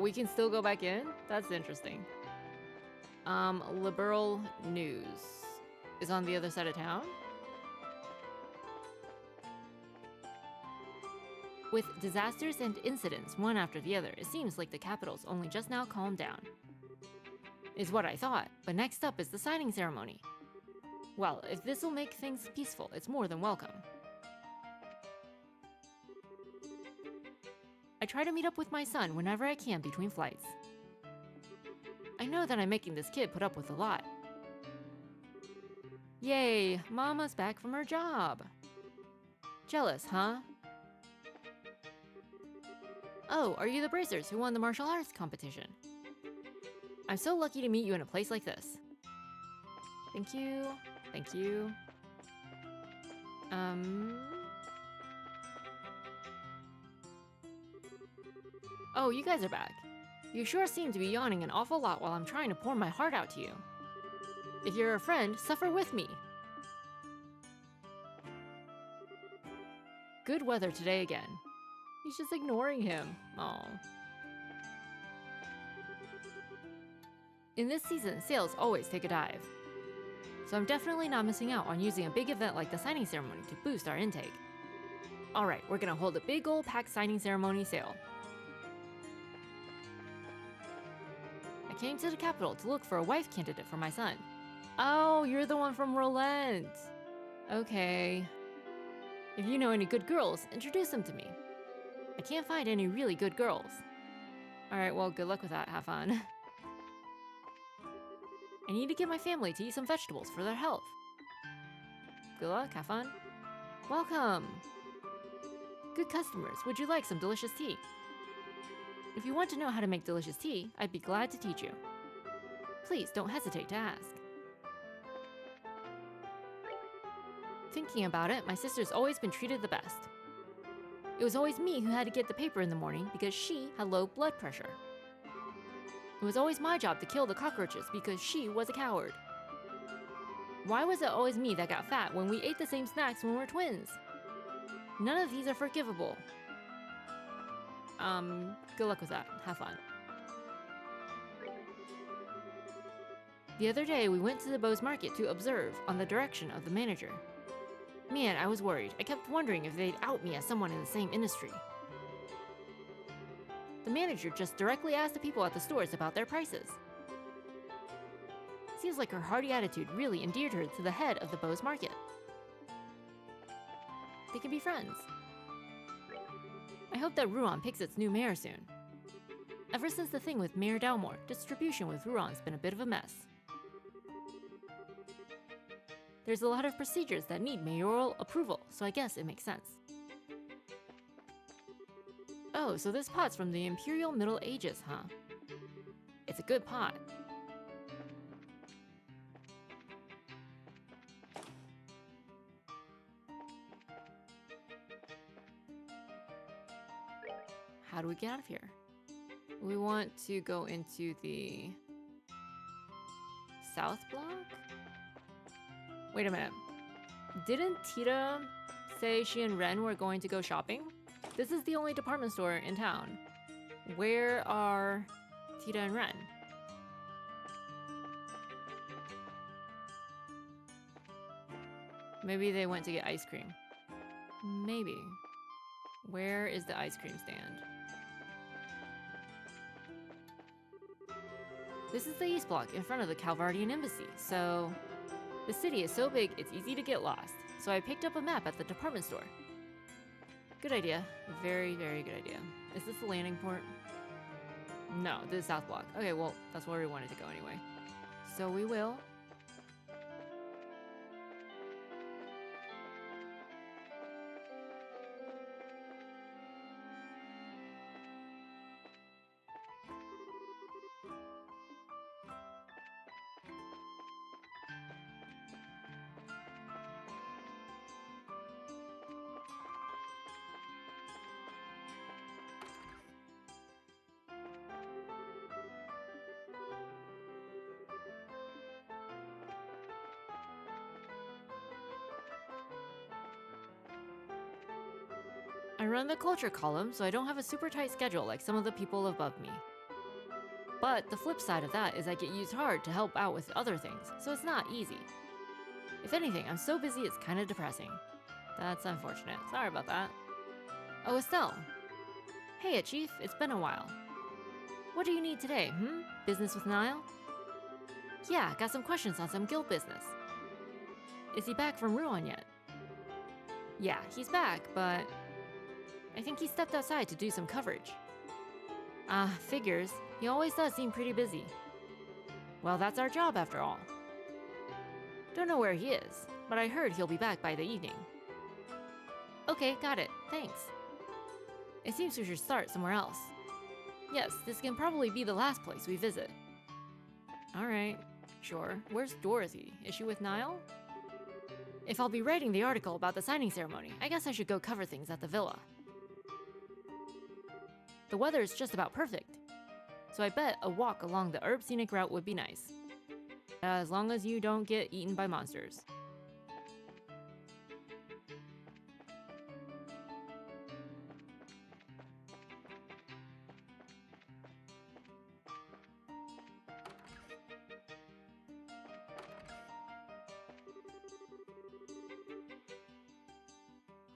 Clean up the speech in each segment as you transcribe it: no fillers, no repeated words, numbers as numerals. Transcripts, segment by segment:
We can still go back in? That's interesting. Liberal news is on the other side of town. With disasters and incidents one after the other, it seems like the capital's only just now calmed down. Is what I thought, but next up is the signing ceremony. Well, if this'll make things peaceful, it's more than welcome. I try to meet up with my son whenever I can between flights. I know that I'm making this kid put up with a lot. Yay, Mama's back from her job. Jealous, huh? Oh, are you the bracers who won the martial arts competition? I'm so lucky to meet you in a place like this. Thank you. Thank you. Oh, you guys are back. You sure seem to be yawning an awful lot while I'm trying to pour my heart out to you. If you're a friend, suffer with me. Good weather today again. He's just ignoring him. Aww. In this season, sales always take a dive. So I'm definitely not missing out on using a big event like the signing ceremony to boost our intake. Alright, we're gonna hold a big ol' pack signing ceremony sale. I came to the capital to look for a wife candidate for my son. Oh, you're the one from Rolent. Okay. If you know any good girls, introduce them to me. I can't find any really good girls. Alright, well, good luck with that. Have fun. I need to get my family to eat some vegetables for their health. Good luck, have fun. Welcome! Good customers, would you like some delicious tea? If you want to know how to make delicious tea, I'd be glad to teach you. Please don't hesitate to ask. Thinking about it, my sister's always been treated the best. It was always me who had to get the paper in the morning because she had low blood pressure. It was always my job to kill the cockroaches because she was a coward. Why was it always me that got fat when we ate the same snacks when we were twins? None of these are forgivable. Good luck with that. Have fun. The other day, we went to the Bose Market to observe on the direction of the manager. Man, I was worried. I kept wondering if they'd out me as someone in the same industry. The manager just directly asked the people at the stores about their prices. Seems like her hearty attitude really endeared her to the head of the Bose Market. They can be friends. I hope that Ruan picks its new mayor soon. Ever since the thing with Mayor Dalmore, distribution with Ruan's been a bit of a mess. There's a lot of procedures that need mayoral approval, so I guess it makes sense. Oh, so this pot's from the Imperial Middle Ages, huh? It's a good pot. How do we get out of here? We want to go into the South Block? Wait a minute. Didn't Tita say she and Ren were going to go shopping? This is the only department store in town. Where are Tita and Ren? Maybe they went to get ice cream. Maybe. Where is the ice cream stand? This is the East Block in front of the Calvardian Embassy, so... The city is so big, it's easy to get lost, so I picked up a map at the department store. Good idea. Very, very good idea. Is this the landing port? No, this is South Block. Okay, well, that's where we wanted to go anyway. So we will. I run the culture column, so I don't have a super tight schedule like some of the people above me. But the flip side of that is I get used hard to help out with other things, so it's not easy. If anything, I'm so busy it's kind of depressing. That's unfortunate. Sorry about that. Oh, Estelle. Hey, Chief. It's been a while. What do you need today, Business with Niall? Yeah, got some questions on some guild business. Is he back from Ruan yet? Yeah, he's back, but I think he stepped outside to do some coverage. Figures. He always does seem pretty busy. Well, that's our job after all. Don't know where he is, but I heard he'll be back by the evening. Okay, got it. Thanks. It seems we should start somewhere else. Yes, this can probably be the last place we visit. Alright, sure. Where's Dorothy? Is she with Niall? If I'll be writing the article about the signing ceremony, I guess I should go cover things at the villa. The weather is just about perfect, so I bet a walk along the herb scenic route would be nice. As long as you don't get eaten by monsters.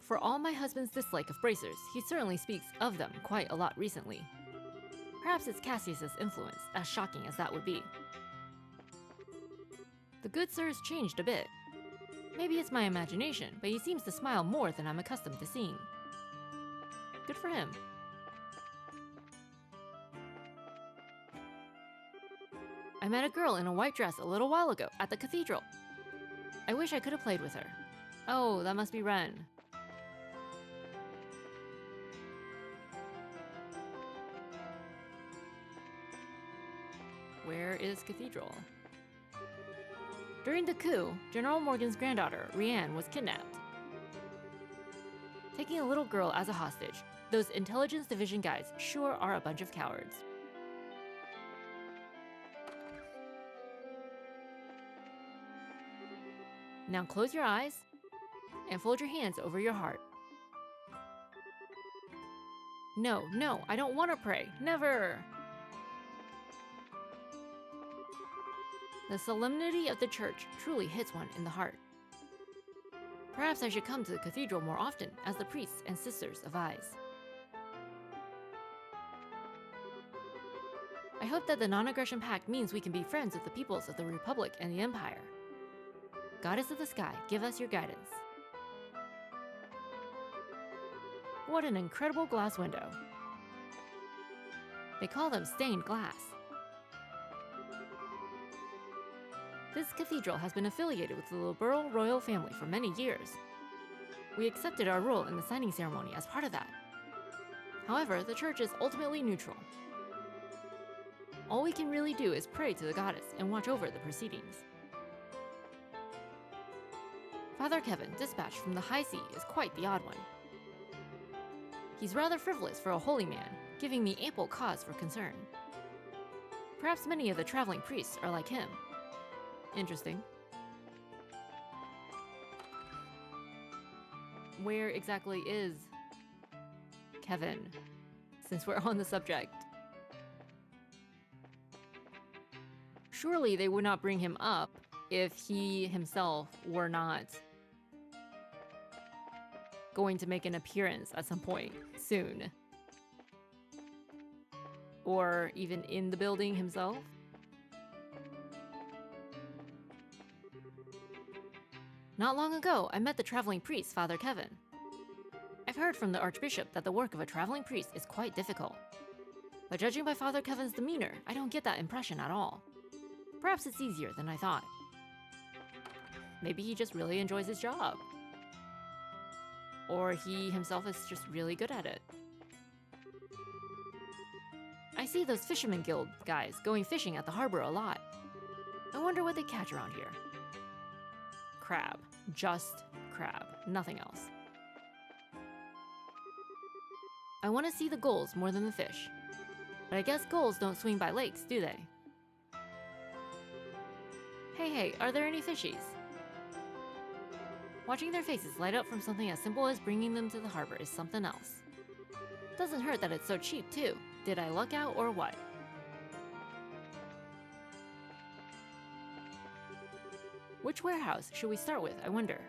For all my husband's dislike of bracers, he certainly speaks of them quite a lot recently. Perhaps it's Cassius's influence, as shocking as that would be. The good sir's changed a bit. Maybe it's my imagination, but he seems to smile more than I'm accustomed to seeing. Good for him. I met a girl in a white dress a little while ago at the cathedral. I wish I could have played with her. Oh, that must be Ren. Where is Cathedral? During the coup, General Morgan's granddaughter, Rianne, was kidnapped. Taking a little girl as a hostage, those intelligence division guys sure are a bunch of cowards. Now close your eyes and fold your hands over your heart. No, I don't want to pray. Never! The solemnity of the church truly hits one in the heart. Perhaps I should come to the cathedral more often, as the priests and sisters advise. I hope that the non-aggression pact means we can be friends with the peoples of the Republic and the Empire. Goddess of the sky, give us your guidance. What an incredible glass window. They call them stained glass. This cathedral has been affiliated with the Liberal royal family for many years. We accepted our role in the signing ceremony as part of that. However, the church is ultimately neutral. All we can really do is pray to the goddess and watch over the proceedings. Father Kevin, dispatched from the High Sea, is quite the odd one. He's rather frivolous for a holy man, giving me ample cause for concern. Perhaps many of the traveling priests are like him. Interesting. Where exactly is Kevin, since we're on the subject? Surely they would not bring him up if he himself were not going to make an appearance at some point soon. Or even in the building himself. Not long ago, I met the traveling priest, Father Kevin. I've heard from the Archbishop that the work of a traveling priest is quite difficult. But judging by Father Kevin's demeanor, I don't get that impression at all. Perhaps it's easier than I thought. Maybe he just really enjoys his job. Or he himself is just really good at it. I see those Fisherman Guild guys going fishing at the harbor a lot. I wonder what they catch around here. Crab. Just crab. Nothing else. I want to see the gulls more than the fish. But I guess gulls don't swing by lakes, do they? Hey, are there any fishies? Watching their faces light up from something as simple as bringing them to the harbor is something else. Doesn't hurt that it's so cheap, too. Did I luck out or what? Which warehouse should we start with, I wonder?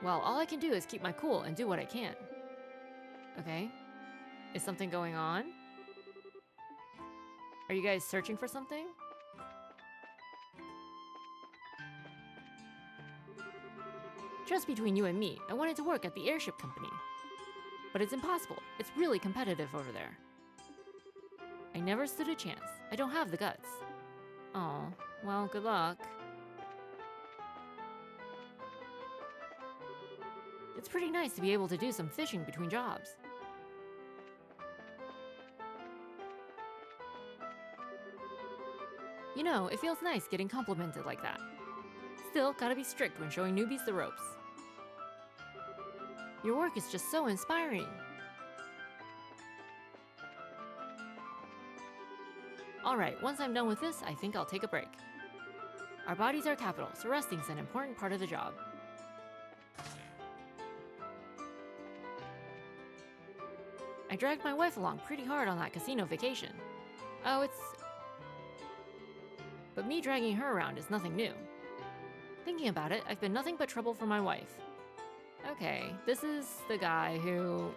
Well, all I can do is keep my cool and do what I can. Okay. Is something going on? Are you guys searching for something? Just between you and me, I wanted to work at the airship company. But it's impossible. It's really competitive over there. I never stood a chance. I don't have the guts. Oh, well, good luck. It's pretty nice to be able to do some fishing between jobs. You know, it feels nice getting complimented like that. Still, gotta be strict when showing newbies the ropes. Your work is just so inspiring. Alright, once I'm done with this, I think I'll take a break. Our bodies are capital, so resting's an important part of the job. I dragged my wife along pretty hard on that casino vacation. But me dragging her around is nothing new. Thinking about it, I've been nothing but trouble for my wife. Okay, this is the guy who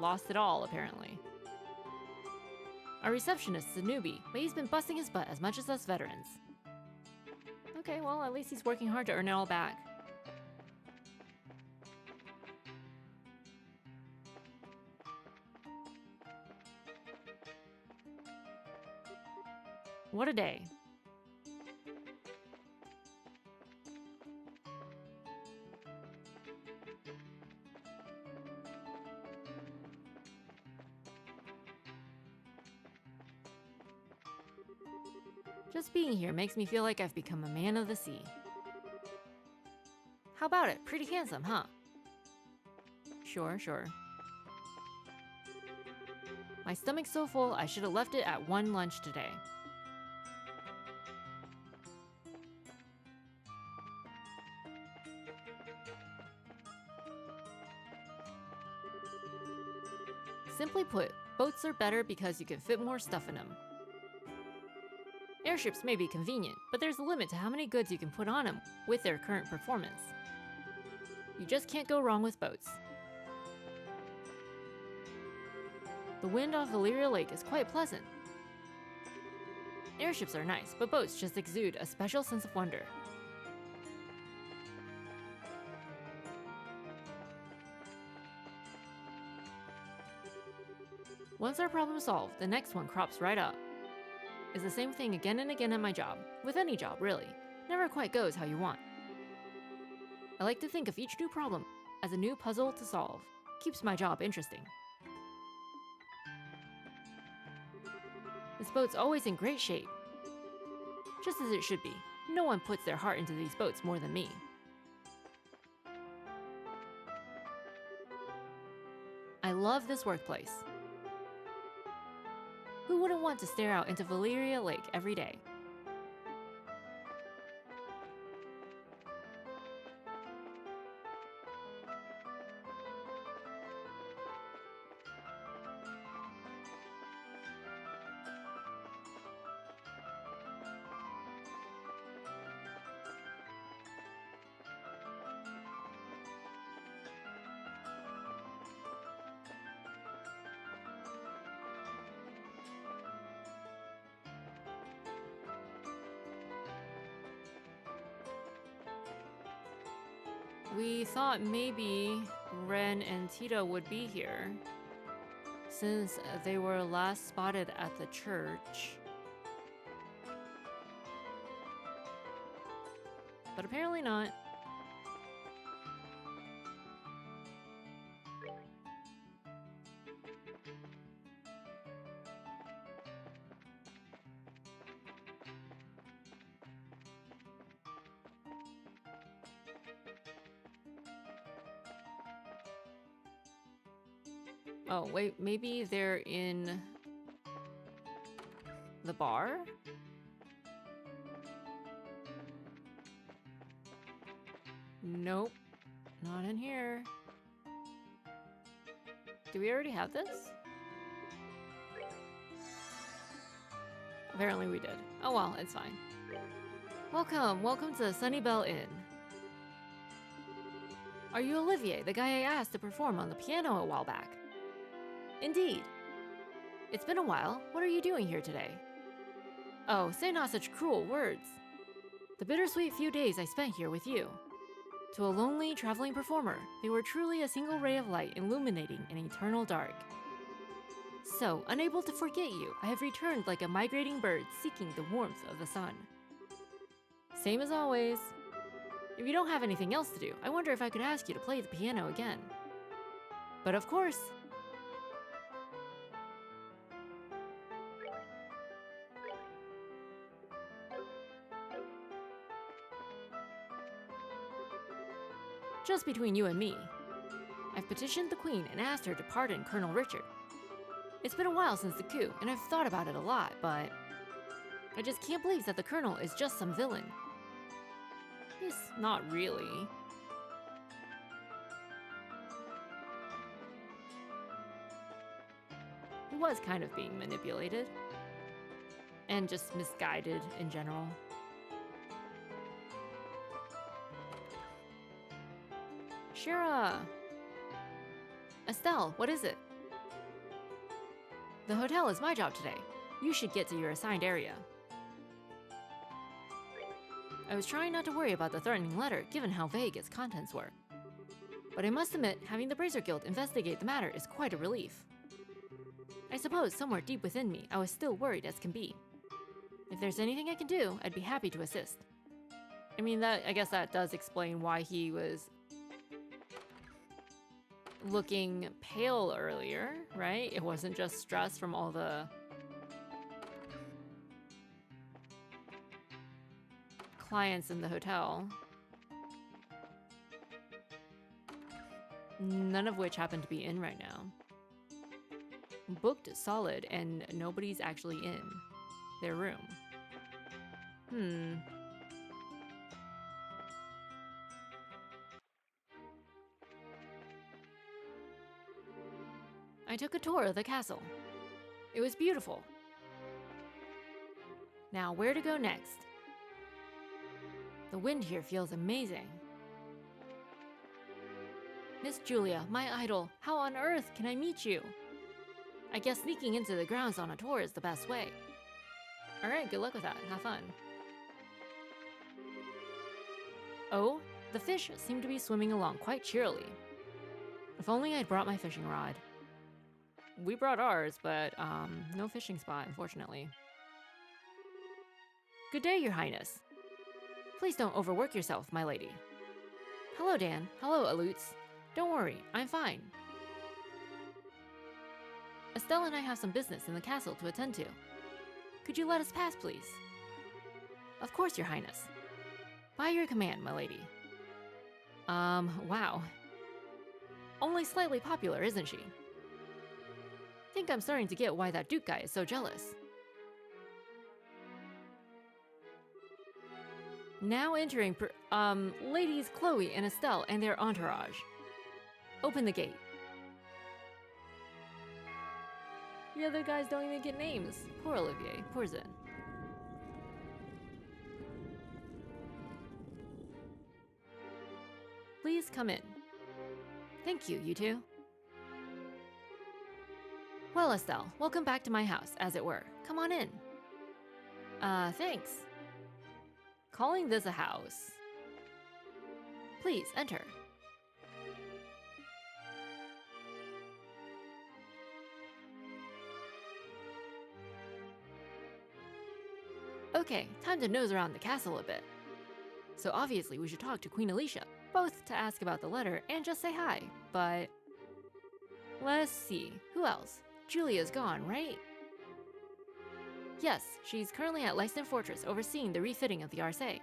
lost it all, apparently. Our receptionist's a newbie, but he's been busting his butt as much as us veterans. Okay, well, at least he's working hard to earn it all back. What a day. Just being here makes me feel like I've become a man of the sea. How about it? Pretty handsome, huh? Sure. My stomach's so full, I should have left it at one lunch today. Simply put, boats are better because you can fit more stuff in them. Airships may be convenient, but there's a limit to how many goods you can put on them with their current performance. You just can't go wrong with boats. The wind off Valyria Lake is quite pleasant. Airships are nice, but boats just exude a special sense of wonder. Once our problem's solved, the next one crops right up. It's the same thing again and again at my job. With any job, really. Never quite goes how you want. I like to think of each new problem as a new puzzle to solve. Keeps my job interesting. This boat's always in great shape. Just as it should be. No one puts their heart into these boats more than me. I love this workplace. Who wouldn't want to stare out into Valyria Lake every day? We thought maybe Ren and Tito would be here, since they were last spotted at the church. But apparently not. Oh, wait, maybe they're in the bar? Nope, not in here. Do we already have this? Apparently we did. Oh well, it's fine. Welcome to the Sunnybell Inn. Are you Olivier, the guy I asked to perform on the piano a while back? Indeed. It's been a while. What are you doing here today? Oh, say not such cruel words. The bittersweet few days I spent here with you. To a lonely, traveling performer, they were truly a single ray of light illuminating an eternal dark. So, unable to forget you, I have returned like a migrating bird seeking the warmth of the sun. Same as always. If you don't have anything else to do, I wonder if I could ask you to play the piano again. But of course. Just between you and me, I've petitioned the Queen and asked her to pardon Colonel Richard. It's been a while since the coup, and I've thought about it a lot, but I just can't believe that the Colonel is just some villain. He's not really. He was kind of being manipulated. And just misguided in general. Shira! Estelle, what is it? The hotel is my job today. You should get to your assigned area. I was trying not to worry about the threatening letter, given how vague its contents were. But I must admit, having the Brazier Guild investigate the matter is quite a relief. I suppose somewhere deep within me, I was still worried as can be. If there's anything I can do, I'd be happy to assist. I mean, I guess that does explain why he was looking pale earlier, right? It wasn't just stress from all the clients in the hotel. None of which happen to be in right now. Booked solid, and nobody's actually in their room. I took a tour of the castle. It was beautiful. Now, where to go next? The wind here feels amazing. Miss Julia, my idol, how on earth can I meet you? I guess sneaking into the grounds on a tour is the best way. Alright, good luck with that. Have fun. Oh, the fish seem to be swimming along quite cheerily. If only I'd brought my fishing rod. We brought ours, but no fishing spot, unfortunately. Good day, Your Highness. Please don't overwork yourself, my lady. Hello, Dan. Hello, Alutes. Don't worry, I'm fine. Estelle and I have some business in the castle to attend to. Could you let us pass, please? Of course, Your Highness. By your command, my lady. Wow. Only slightly popular, isn't she? Think I'm starting to get why that Duke guy is so jealous. Now entering ladies Chloe and Estelle and their entourage. Open the gate. The other guys don't even get names. Poor Olivier. Poor Zen. Please come in. Thank you, you two. Well, Estelle, welcome back to my house, as it were. Come on in. Thanks. Calling this a house. Please, enter. Okay, time to nose around the castle a bit. So obviously we should talk to Queen Alicia, both to ask about the letter and just say hi, but... Let's see, who else? Julia's gone, right? Yes, she's currently at Lyston Fortress overseeing the refitting of the Arcee.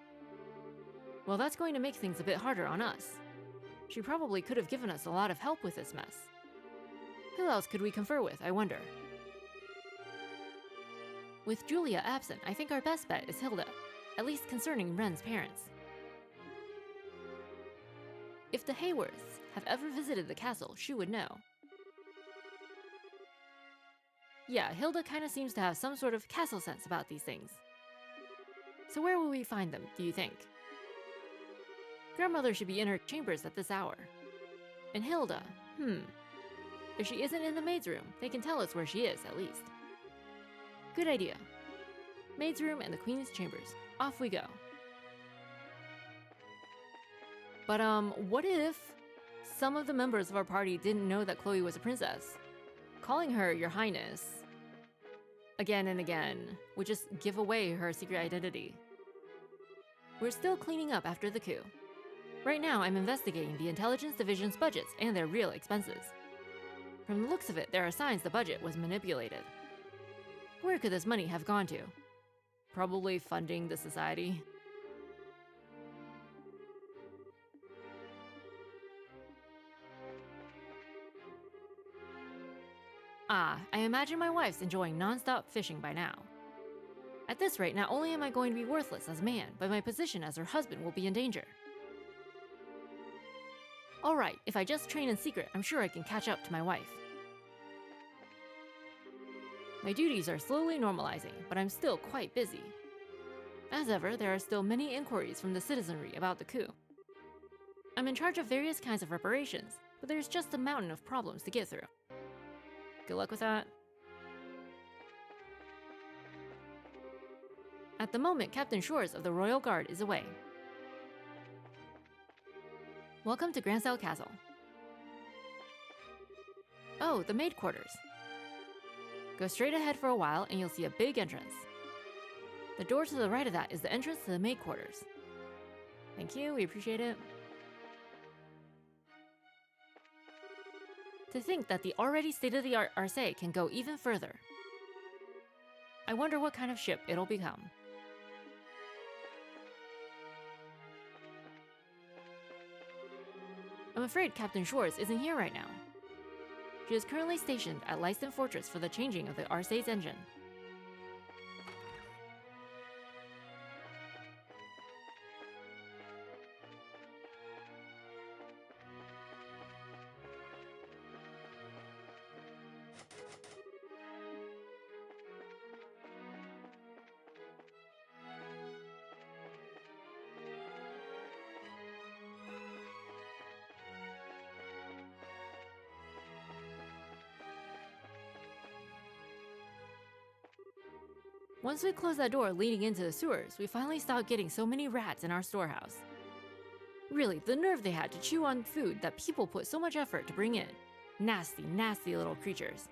Well, that's going to make things a bit harder on us. She probably could have given us a lot of help with this mess. Who else could we confer with, I wonder? With Julia absent, I think our best bet is Hilda, at least concerning Ren's parents. If the Hayworths have ever visited the castle, she would know. Yeah, Hilda kinda seems to have some sort of castle sense about these things. So where will we find them, do you think? Grandmother should be in her chambers at this hour. And Hilda, if she isn't in the maid's room, they can tell us where she is, at least. Good idea. Maid's room and the queen's chambers. Off we go. But what if some of the members of our party didn't know that Chloe was a princess? Calling her Your Highness again and again would just give away her secret identity. We're still cleaning up after the coup. Right now, I'm investigating the Intelligence Division's budgets and their real expenses. From the looks of it, there are signs the budget was manipulated. Where could this money have gone to? Probably funding the society. Ah, I imagine my wife's enjoying non-stop fishing by now. At this rate, not only am I going to be worthless as a man, but my position as her husband will be in danger. Alright, if I just train in secret, I'm sure I can catch up to my wife. My duties are slowly normalizing, but I'm still quite busy. As ever, there are still many inquiries from the citizenry about the coup. I'm in charge of various kinds of reparations, but there's just a mountain of problems to get through. Good luck with that. At the moment, Captain Shores of the Royal Guard is away. Welcome to Gransdale Castle. Oh, the maid quarters. Go straight ahead for a while and you'll see a big entrance. The door to the right of that is the entrance to the maid quarters. Thank you, we appreciate it. To think that the already state-of-the-art Arcee can go even further. I wonder what kind of ship it'll become. I'm afraid Captain Shores isn't here right now. She is currently stationed at Lyston Fortress for the changing of the Arcee's engine. Once we close that door leading into the sewers, we finally stopped getting so many rats in our storehouse. Really, the nerve they had to chew on food that people put so much effort to bring in. Nasty, nasty little creatures.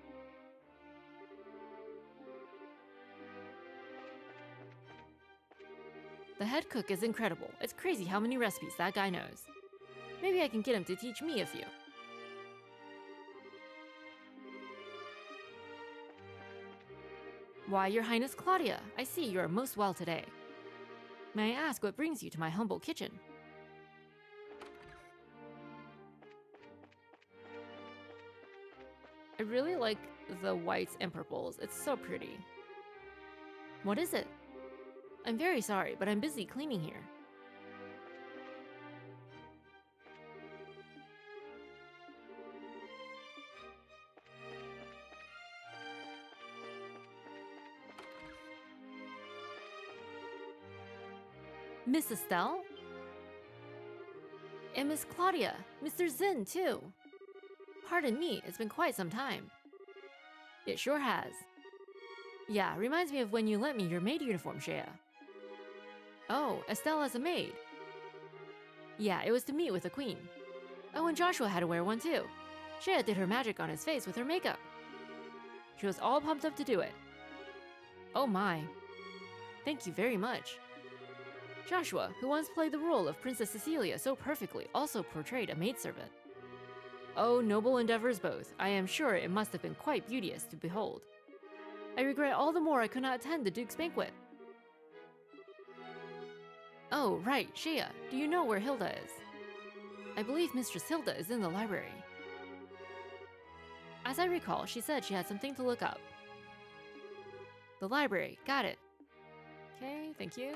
The head cook is incredible. It's crazy how many recipes that guy knows. Maybe I can get him to teach me a few. Why, Your Highness Claudia, I see you are most well today. May I ask what brings you to my humble kitchen? I really like the whites and purples. It's so pretty. What is it? I'm very sorry, but I'm busy cleaning here. Miss Estelle? And Miss Claudia, Mr. Zin, too. Pardon me, it's been quite some time. It sure has. Yeah, reminds me of when you lent me your maid uniform, Shea. Oh, Estelle as a maid. Yeah, it was to meet with the queen. Oh, and Joshua had to wear one too. Shea did her magic on his face with her makeup. She was all pumped up to do it. Oh my. Thank you very much. Joshua, who once played the role of Princess Cecilia so perfectly, also portrayed a maidservant. Oh, noble endeavors both. I am sure it must have been quite beauteous to behold. I regret all the more I could not attend the Duke's banquet. Oh, right, Shea, do you know where Hilda is? I believe Mistress Hilda is in the library. As I recall, she said she had something to look up. The library, got it. Okay, thank you.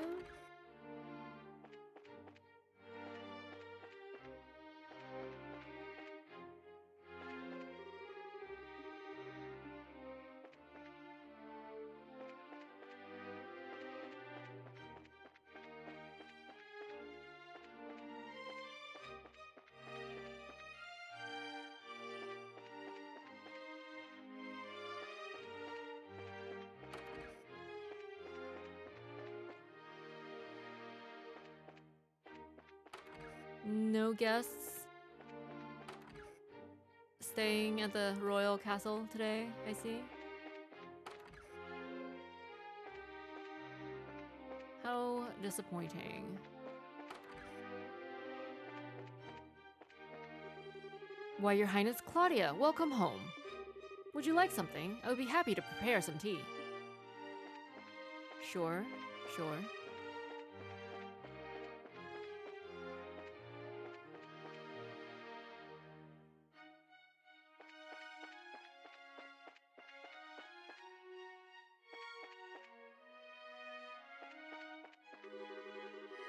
No guests staying at the royal castle today, I see. How disappointing. Why, Your Highness Claudia, welcome home. Would you like something? I would be happy to prepare some tea. Sure, sure.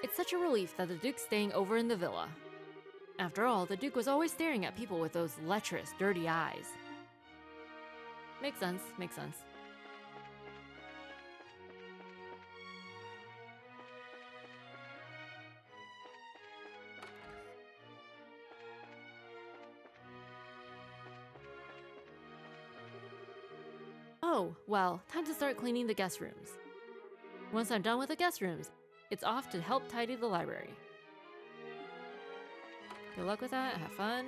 It's such a relief that the Duke's staying over in the villa. After all, the Duke was always staring at people with those lecherous, dirty eyes. Makes sense, makes sense. Oh, well, time to start cleaning the guest rooms. Once I'm done with the guest rooms, it's off to help tidy the library. Good luck with that, have fun.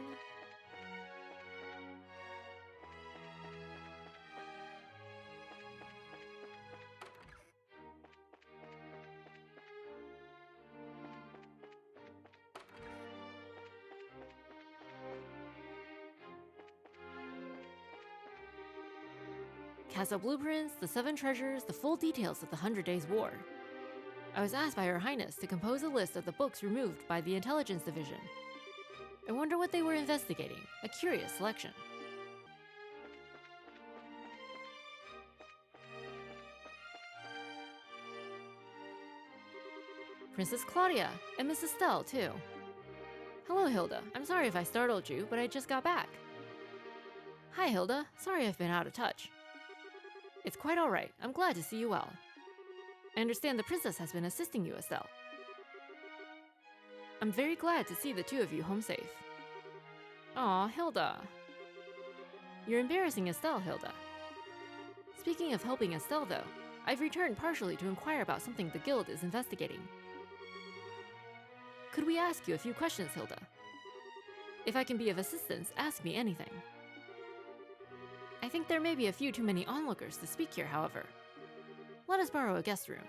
Castle blueprints, the 7 treasures, the full details of the 100 Days' War. I was asked by Her Highness to compose a list of the books removed by the Intelligence Division. I wonder what they were investigating. A curious selection. Princess Claudia, and Miss Estelle, too. Hello, Hilda. I'm sorry if I startled you, but I just got back. Hi, Hilda. Sorry I've been out of touch. It's quite alright. I'm glad to see you well. I understand the princess has been assisting you, Estelle. I'm very glad to see the two of you home safe. Aw, Hilda. You're embarrassing Estelle, Hilda. Speaking of helping Estelle, though, I've returned partially to inquire about something the guild is investigating. Could we ask you a few questions, Hilda? If I can be of assistance, ask me anything. I think there may be a few too many onlookers to speak here, however. Let us borrow a guest room.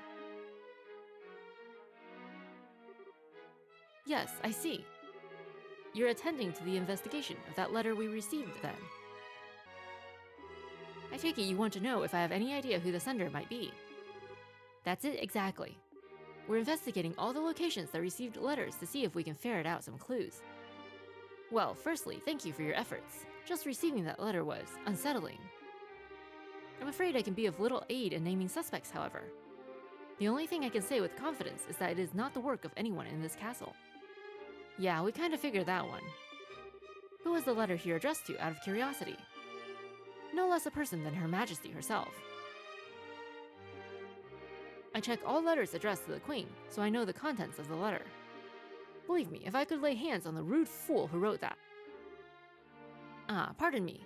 Yes, I see. You're attending to the investigation of that letter we received, then. I take it you want to know if I have any idea who the sender might be. That's it exactly. We're investigating all the locations that received letters to see if we can ferret out some clues. Well, firstly, thank you for your efforts. Just receiving that letter was unsettling. I'm afraid I can be of little aid in naming suspects, however. The only thing I can say with confidence is that it is not the work of anyone in this castle. Yeah, we kind of figured that one. Who was the letter here addressed to, out of curiosity? No less a person than Her Majesty herself. I check all letters addressed to the Queen, so I know the contents of the letter. Believe me, if I could lay hands on the rude fool who wrote that. Ah, pardon me.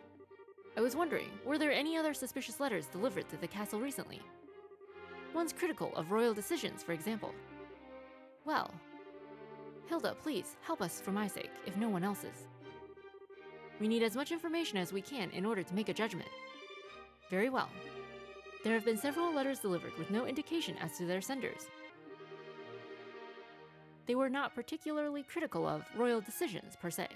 I was wondering, were there any other suspicious letters delivered to the castle recently? Ones critical of royal decisions, for example. Well, Hilda, please, help us for my sake, if no one else's. We need as much information as we can in order to make a judgment. Very well. There have been several letters delivered with no indication as to their senders. They were not particularly critical of royal decisions, per se.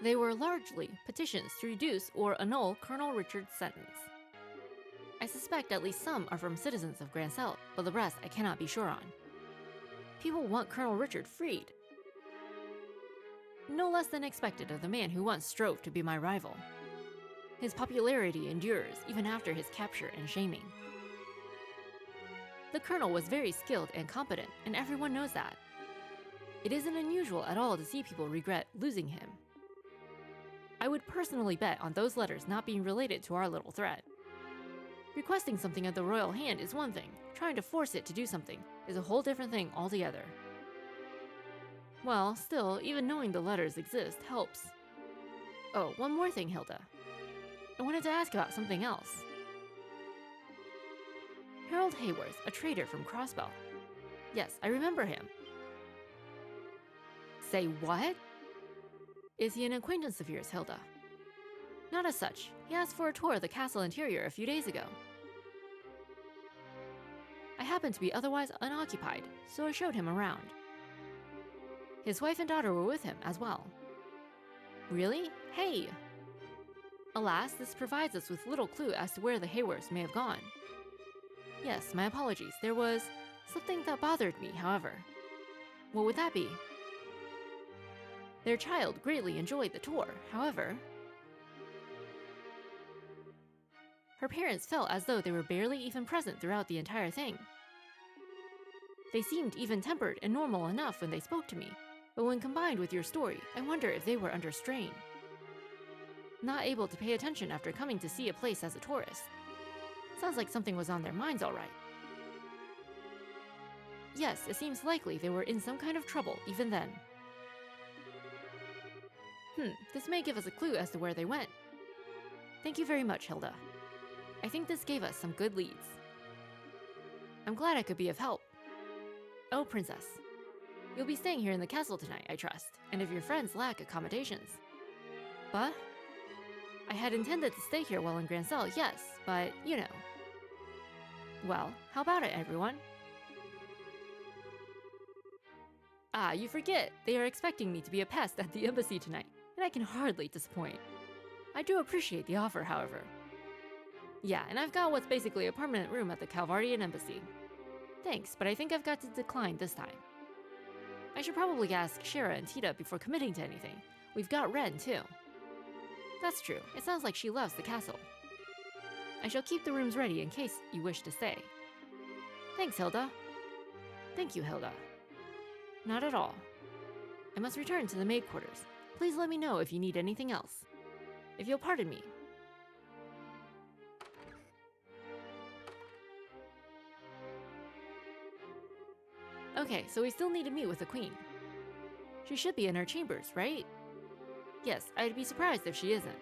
They were largely petitions to reduce or annul Colonel Richard's sentence. I suspect at least some are from citizens of Grancel, but the rest I cannot be sure on. People want Colonel Richard freed. No less than expected of the man who once strove to be my rival. His popularity endures even after his capture and shaming. The colonel was very skilled and competent, and everyone knows that. It isn't unusual at all to see people regret losing him. I would personally bet on those letters not being related to our little threat. Requesting something at the royal hand is one thing. Trying to force it to do something is a whole different thing altogether. Well, still, even knowing the letters exist helps. Oh, one more thing, Hilda. I wanted to ask about something else. Harold Hayworth, a trader from Crossbell. Yes, I remember him. Say what? Is he an acquaintance of yours, Hilda? Not as such. He asked for a tour of the castle interior a few days ago. I happened to be otherwise unoccupied, so I showed him around. His wife and daughter were with him as well. Really? Hey! Alas, this provides us with little clue as to where the Hayworths may have gone. Yes, my apologies. There was something that bothered me, however. What would that be? Their child greatly enjoyed the tour, however. Her parents felt as though they were barely even present throughout the entire thing. They seemed even-tempered and normal enough when they spoke to me, but when combined with your story, I wonder if they were under strain. Not able to pay attention after coming to see a place as a tourist. Sounds like something was on their minds all right. Yes, it seems likely they were in some kind of trouble even then. This may give us a clue as to where they went. Thank you very much, Hilda. I think this gave us some good leads. I'm glad I could be of help. Oh, Princess. You'll be staying here in the castle tonight, I trust, and if your friends lack accommodations. But? I had intended to stay here while in Grancel, yes, but, you know. Well, how about it, everyone? Ah, you forget. They are expecting me to be a pest at the embassy tonight, and I can hardly disappoint. I do appreciate the offer, however. Yeah, and I've got what's basically a permanent room at the Calvardian embassy. Thanks, but I think I've got to decline this time. I should probably ask Shira and Tita before committing to anything. We've got Ren, too. That's true. It sounds like she loves the castle. I shall keep the rooms ready in case you wish to stay. Thanks, Hilda. Thank you, Hilda. Not at all. I must return to the maid quarters. Please let me know if you need anything else. If you'll pardon me. Okay, so we still need to meet with the queen. She should be in her chambers, right? Yes, I'd be surprised if she isn't.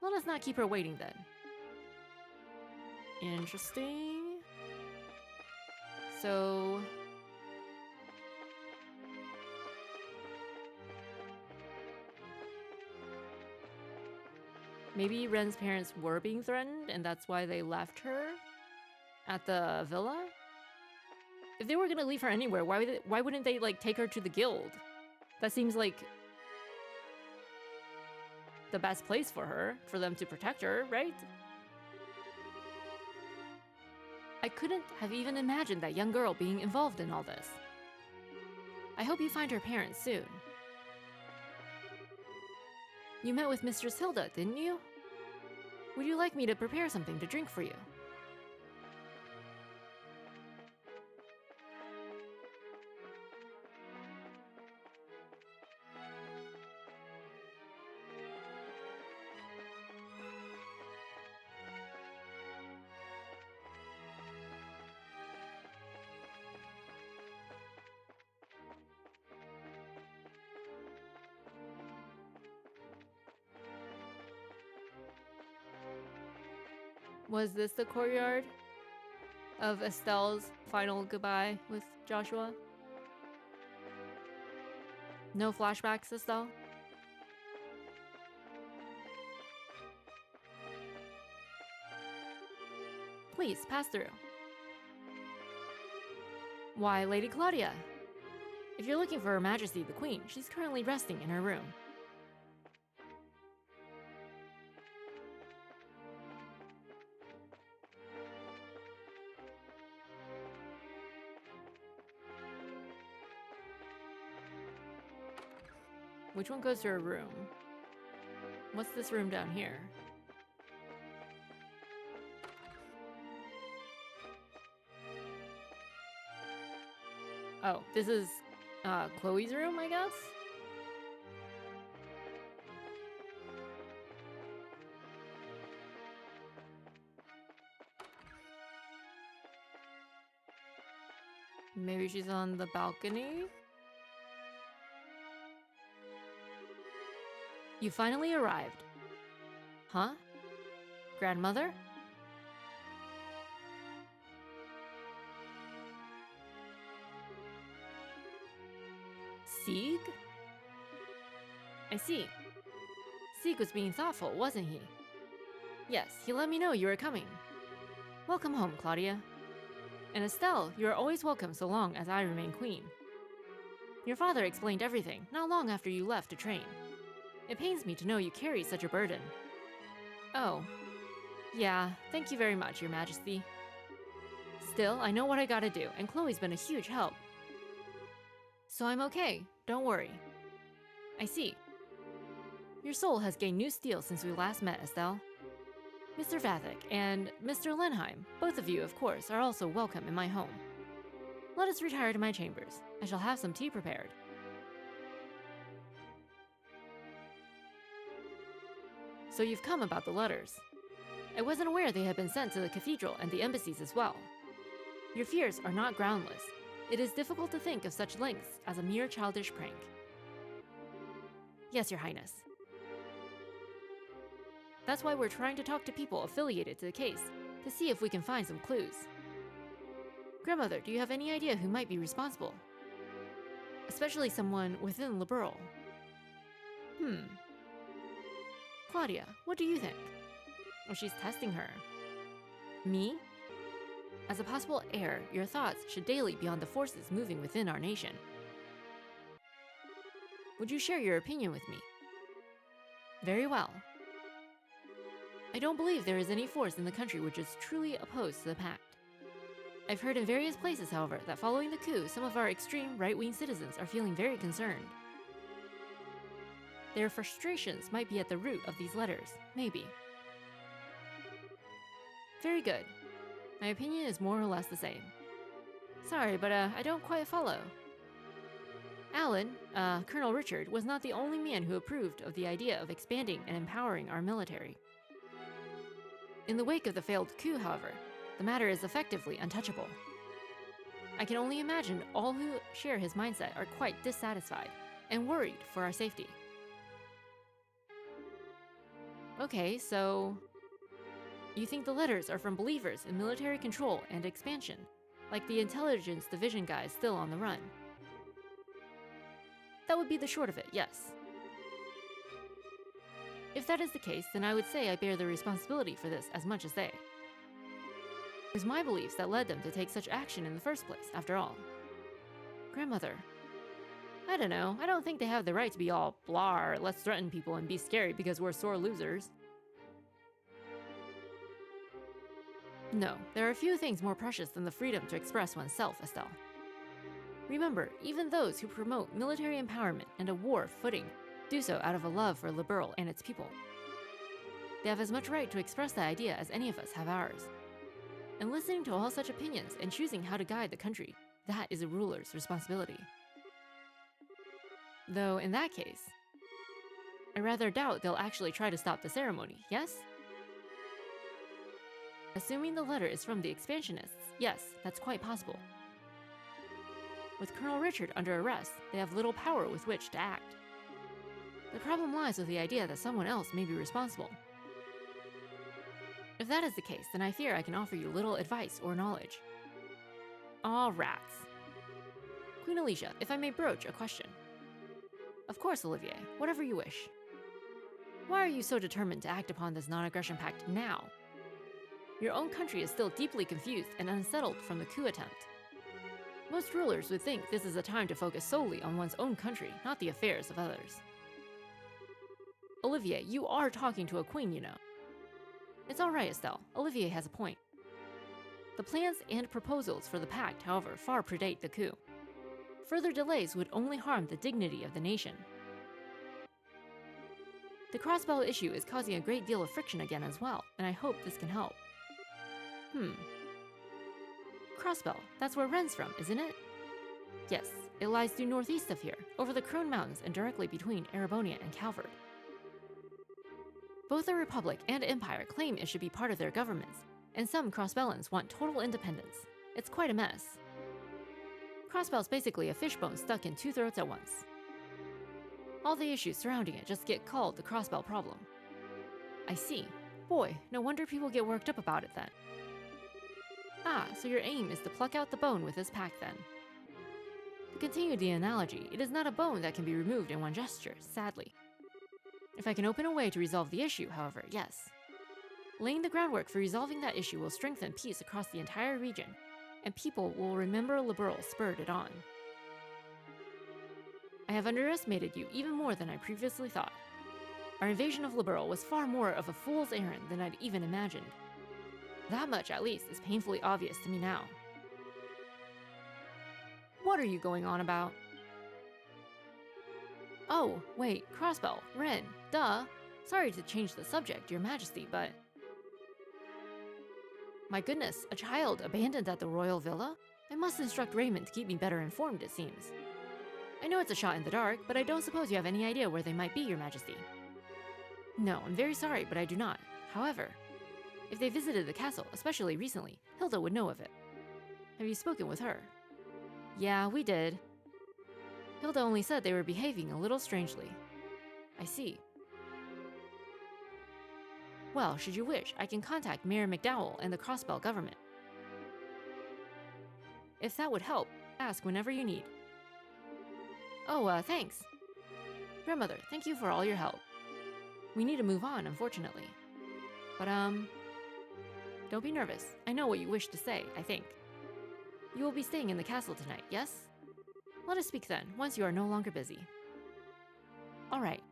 Let us not keep her waiting then. Interesting. So... maybe Ren's parents were being threatened and that's why they left her at the villa? If they were gonna leave her anywhere, why wouldn't they, like, take her to the guild? That seems like the best place for her, for them to protect her, right? I couldn't have even imagined that young girl being involved in all this. I hope you find her parents soon. You met with Mistress Hilda, didn't you? Would you like me to prepare something to drink for you? Was this the courtyard of Estelle's final goodbye with Joshua? No flashbacks, Estelle? Please, pass through. Why, Lady Claudia? If you're looking for Her Majesty the Queen, she's currently resting in her room. Which one goes to her room? What's this room down here? Oh, this is Chloe's room, I guess? Maybe she's on the balcony? You finally arrived. Huh? Grandmother? Sieg? I see. Sieg was being thoughtful, wasn't he? Yes, he let me know you were coming. Welcome home, Claudia. And Estelle, you are always welcome so long as I remain queen. Your father explained everything not long after you left to train. It pains me to know you carry such a burden. Oh. Yeah, thank you very much, Your Majesty. Still, I know what I gotta do, and Chloe's been a huge help. So I'm okay, don't worry. I see. Your soul has gained new steel since we last met, Estelle. Mr. Vathic and Mr. Lenheim, both of you, of course, are also welcome in my home. Let us retire to my chambers. I shall have some tea prepared. So you've come about the letters. I wasn't aware they had been sent to the cathedral and the embassies as well. Your fears are not groundless. It is difficult to think of such lengths as a mere childish prank. Yes, Your Highness. That's why we're trying to talk to people affiliated to the case, to see if we can find some clues. Grandmother, do you have any idea who might be responsible? Especially someone within Liberl. Claudia, what do you think? Oh, she's testing her. Me? As a possible heir, your thoughts should daily be on the forces moving within our nation. Would you share your opinion with me? Very well. I don't believe there is any force in the country which is truly opposed to the pact. I've heard in various places, however, that following the coup, some of our extreme right-wing citizens are feeling very concerned. Their frustrations might be at the root of these letters, maybe. Very good. My opinion is more or less the same. Sorry, but I don't quite follow. Alan, Colonel Richard, was not the only man who approved of the idea of expanding and empowering our military. In the wake of the failed coup, however, the matter is effectively untouchable. I can only imagine all who share his mindset are quite dissatisfied and worried for our safety. Okay, so you think the letters are from believers in military control and expansion, like the intelligence division guys still on the run? That would be the short of it, yes. If that is the case, then I would say I bear the responsibility for this as much as they. It was my beliefs that led them to take such action in the first place, after all. Grandmother. I don't know, I don't think they have the right to be all blah, let's threaten people and be scary because we're sore losers. No, there are few things more precious than the freedom to express oneself, Estelle. Remember, even those who promote military empowerment and a war footing do so out of a love for Liberl and its people. They have as much right to express that idea as any of us have ours. And listening to all such opinions and choosing how to guide the country, that is a ruler's responsibility. Though in that case, I rather doubt they'll actually try to stop the ceremony, yes? Assuming the letter is from the expansionists, yes, that's quite possible. With Colonel Richard under arrest, they have little power with which to act. The problem lies with the idea that someone else may be responsible. If that is the case, then I fear I can offer you little advice or knowledge. Aw, rats. Queen Alicia, if I may broach a question. Of course, Olivier, whatever you wish. Why are you so determined to act upon this non-aggression pact now? Your own country is still deeply confused and unsettled from the coup attempt. Most rulers would think this is a time to focus solely on one's own country, not the affairs of others. Olivier, you are talking to a queen, you know. It's alright, Estelle. Olivier has a point. The plans and proposals for the pact, however, far predate the coup. Further delays would only harm the dignity of the nation. The Crossbell issue is causing a great deal of friction again as well, and I hope this can help. Crossbell, that's where Ren's from, isn't it? Yes, it lies due northeast of here, over the Crone Mountains and directly between Erebonia and Calvert. Both the Republic and Empire claim it should be part of their governments, and some Crossbellans want total independence. It's quite a mess. Crossbell's basically a fishbone stuck in two throats at once. All the issues surrounding it just get called the Crossbell problem. I see. Boy, no wonder people get worked up about it then. Ah, so your aim is to pluck out the bone with this pact then. To continue the analogy, it is not a bone that can be removed in one gesture, sadly. If I can open a way to resolve the issue, however, yes. Laying the groundwork for resolving that issue will strengthen peace across the entire region, and people will remember Liberl spurred it on. I have underestimated you even more than I previously thought. Our invasion of Liberl was far more of a fool's errand than I'd even imagined. That much, at least, is painfully obvious to me now. What are you going on about? Oh, wait, Crossbell, Ren, duh. Sorry to change the subject, Your Majesty, but... My goodness, a child abandoned at the royal villa? I must instruct Raymond to keep me better informed, it seems. I know it's a shot in the dark, but I don't suppose you have any idea where they might be, Your Majesty. No, I'm very sorry, but I do not. However, if they visited the castle, especially recently, Hilda would know of it. Have you spoken with her? Yeah, we did. Hilda only said they were behaving a little strangely. I see. Well, should you wish, I can contact Mayor McDowell and the Crossbell government. If that would help, ask whenever you need. Oh, thanks. Grandmother, thank you for all your help. We need to move on, unfortunately. But, don't be nervous. I know what you wish to say, I think. You will be staying in the castle tonight, yes? Let us speak then, once you are no longer busy. All right.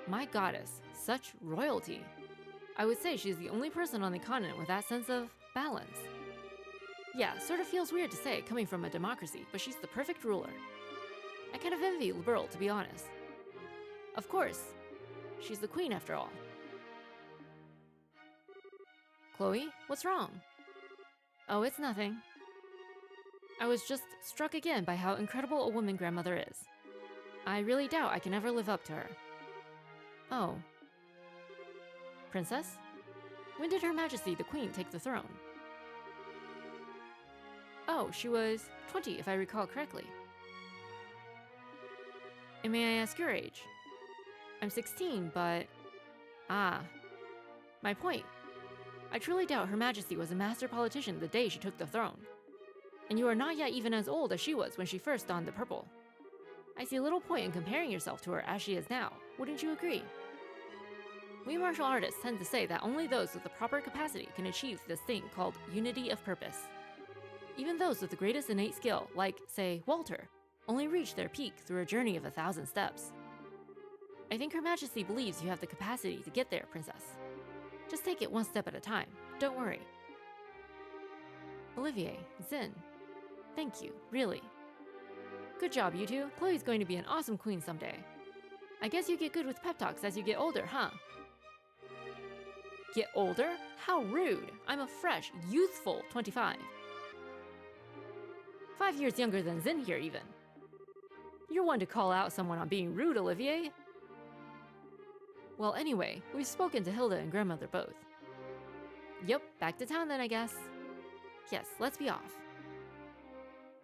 My goddess, such royalty. I would say she's the only person on the continent with that sense of balance. Yeah, sort of feels weird to say coming from a democracy, but she's the perfect ruler. I kind of envy Liberl, to be honest. Of course, she's the queen after all. Chloe, what's wrong? Oh, it's nothing. I was just struck again by how incredible a woman grandmother is. I really doubt I can ever live up to her. Oh. Princess? When did Her Majesty the Queen take the throne? Oh, she was 20 if I recall correctly. And may I ask your age? I'm 16, but... Ah. My point. I truly doubt Her Majesty was a master politician the day she took the throne. And you are not yet even as old as she was when she first donned the purple. I see little point in comparing yourself to her as she is now, wouldn't you agree? We martial artists tend to say that only those with the proper capacity can achieve this thing called unity of purpose. Even those with the greatest innate skill, like, say, Walter, only reach their peak through a journey of 1,000 steps. I think Her Majesty believes you have the capacity to get there, Princess. Just take it one step at a time, don't worry. Olivier, Zin, thank you, really. Good job, you two. Chloe's going to be an awesome queen someday. I guess you get good with pep talks as you get older, huh? Get older? How rude. I'm a fresh, youthful 25. 5 years younger than Zin here, even. You're one to call out someone on being rude, Olivier. Well, anyway, we've spoken to Hilda and grandmother both. Yep, back to town then, I guess. Yes, let's be off.